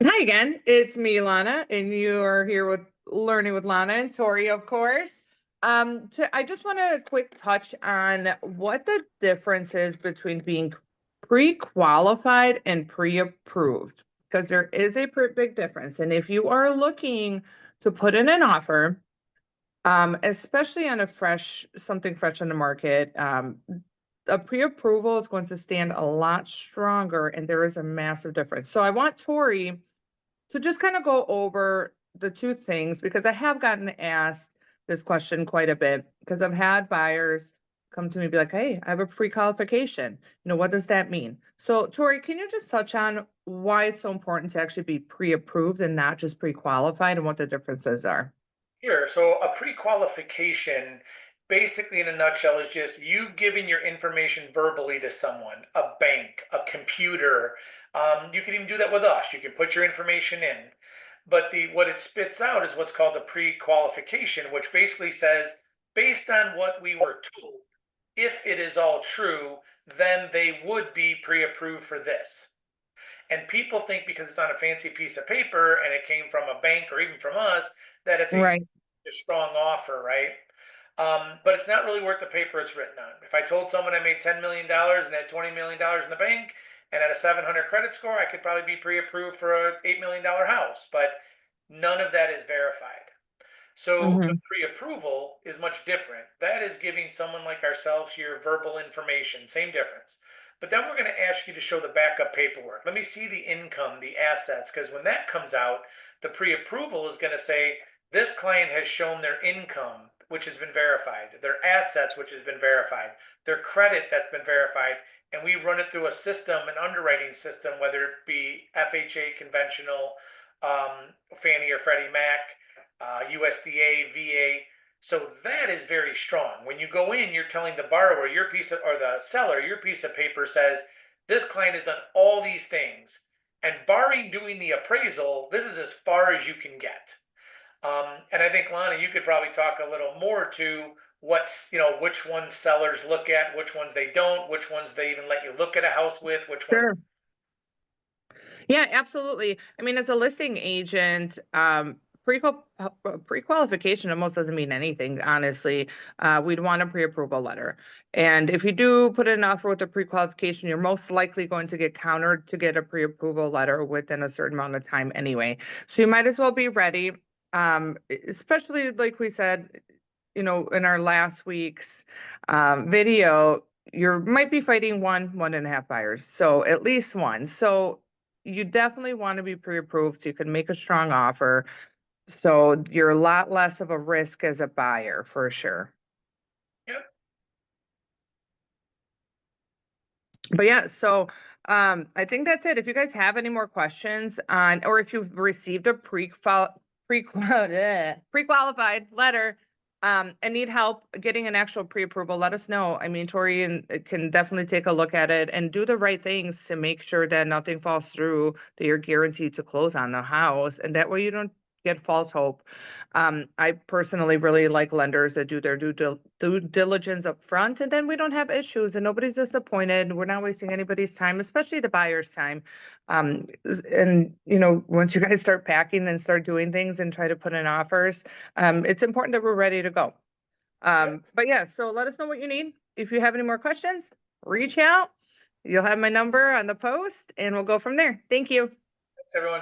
Hi again, it's me, Lana, and you are here with Learning with Lana and Tori, of course. I just want to quick touch on what the difference is between being pre-qualified and pre-approved, because there is a pretty big difference. And if you are looking to put in an offer, especially on something fresh on the market, a pre-approval is going to stand a lot stronger, and there is a massive difference. So I want Tori to just kind of go over the two things because I have gotten asked this question quite a bit because I've had buyers come to me and be like, hey, I have a pre-qualification. What does that mean? So, Tori, can you just touch on why it's so important to actually be pre-approved and not just pre-qualified and what the differences are? Sure. So a pre-qualification, basically in a nutshell, is just you've given your information verbally to someone, a bank, a computer. You can even do that with us. You can put your information in. But the what it spits out is what's called the pre-qualification, which basically says, based on what we were told, if it is all true, then they would be pre-approved for this. And people think because it's on a fancy piece of paper and it came from a bank or even from us, that it's Right. a strong offer, right? But it's not really worth the paper it's written on. If I told someone I made $10 million and had $20 million in the bank and had a 700 credit score, I could probably be pre-approved for an $8 million house, but none of that is verified. So the Hmm. pre-approval is much different. That is giving someone like ourselves your verbal information, same difference. But then we're going to ask you to show the backup paperwork. Let me see the income, the assets, because when that comes out, the pre-approval is going to say this client has shown their income, which has been verified, their assets, which has been verified, their credit that's been verified, and we run it through a system, an underwriting system, whether it be FHA, conventional, Fannie or Freddie Mac, USDA, VA. So that is very strong. When you go in, you're telling the borrower your piece of, or the seller, your piece of paper says, this client has done all these things. And barring doing the appraisal, this is as far as you can get. And I think, Lana, you could probably talk a little more to which ones sellers look at, which ones they don't, which ones they even let you look at a house with, which ones. Sure. Yeah, absolutely. I mean, as a listing agent, pre-qualification almost doesn't mean anything, honestly. We'd want a pre-approval letter. And if you do put in an offer with a pre-qualification, you're most likely going to get countered to get a pre-approval letter within a certain amount of time anyway. So you might as well be ready. Especially like we said, in our last week's video, you might be fighting one and a half buyers. So at least one. So you definitely want to be pre-approved so you can make a strong offer. So you're a lot less of a risk as a buyer for sure. Yep. But yeah, so I think that's it. If you guys have any more questions on, or if you've received a pre-qualified letter, and need help getting an actual pre-approval, let us know. I mean, Tori can definitely take a look at it and do the right things to make sure that nothing falls through, that you're guaranteed to close on the house, and that way you don't get false hope. I personally really like lenders that do their due diligence up front, and then we don't have issues and nobody's disappointed. We're not wasting anybody's time, especially the buyer's time. And once you guys start packing and start doing things and try to put in offers, it's important that we're ready to go. Yep. But yeah, so let us know what you need. If you have any more questions, reach out. You'll have my number on the post and we'll go from there. Thank you. Thanks, everyone.